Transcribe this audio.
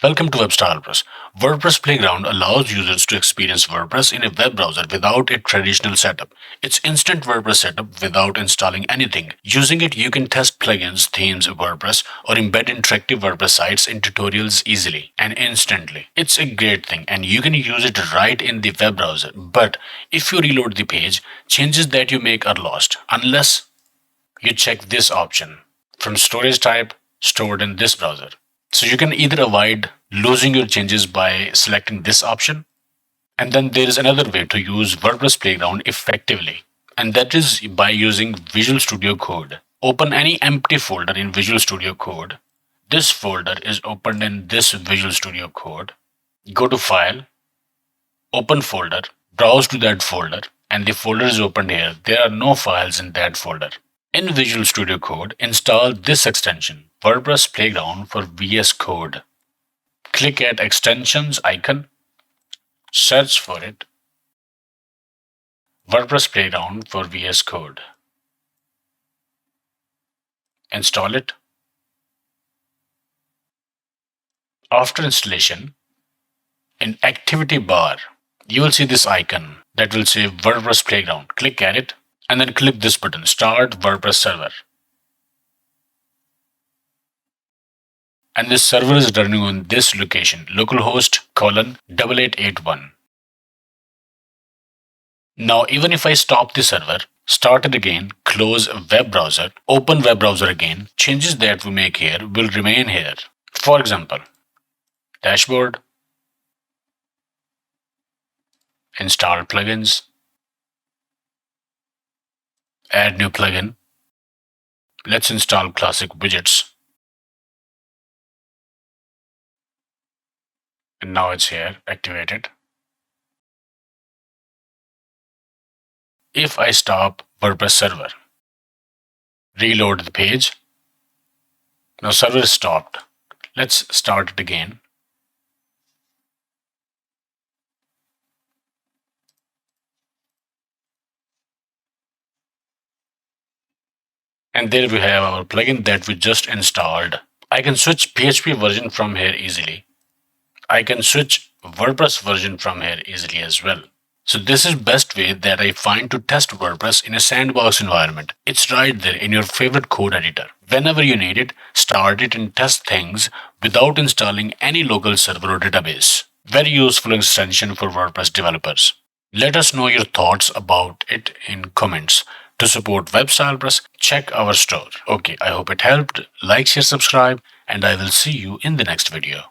Welcome to WordPress. WordPress Playground allows users to experience WordPress in a web browser without a traditional setup. It's instant WordPress setup without installing anything. Using it, you can test plugins, themes of WordPress, or embed interactive WordPress sites in tutorials easily and instantly. It's a great thing, and you can use it right in the web browser. But if you reload the page, changes that you make are lost unless you check this option from storage type stored in this browser. So you can either avoid losing your changes by selecting this option, and then there is another way to use WordPress Playground effectively, and that is by using Visual Studio Code. Open any empty folder in Visual Studio Code. This folder is opened in this Visual Studio Code. Go to File, Open Folder, browse to that folder, and the folder is opened here. There are no files in that folder. In Visual Studio Code, install this extension, WordPress Playground for VSCode. Click at Extensions icon, search for it, WordPress Playground for VSCode. Install it. After installation, in Activity bar, you will see this icon that will say WordPress Playground. Click at it and then click this button, Start WordPress Server. And this server is running on this location, localhost :8881. Now, even if I stop the server, start it again, close web browser, open web browser again, changes that we make here will remain here. For example, dashboard, install plugins, add new plugin. Let's install classic widgets. And now it's here, activated. If I stop WordPress server, reload the page, now server is stopped. Let's start it again. And there we have our plugin that we just installed. I can switch PHP version from here easily. I can switch WordPress version from here easily as well. So this is best way that I find to test WordPress in a sandbox environment. It's right there in your favorite code editor. Whenever you need it, start it and test things without installing any local server or database. Very useful extension for WordPress developers. Let us know your thoughts about it in comments. To support WordPress, check our store. Okay, I hope it helped. Like, share, subscribe, and I will see you in the next video.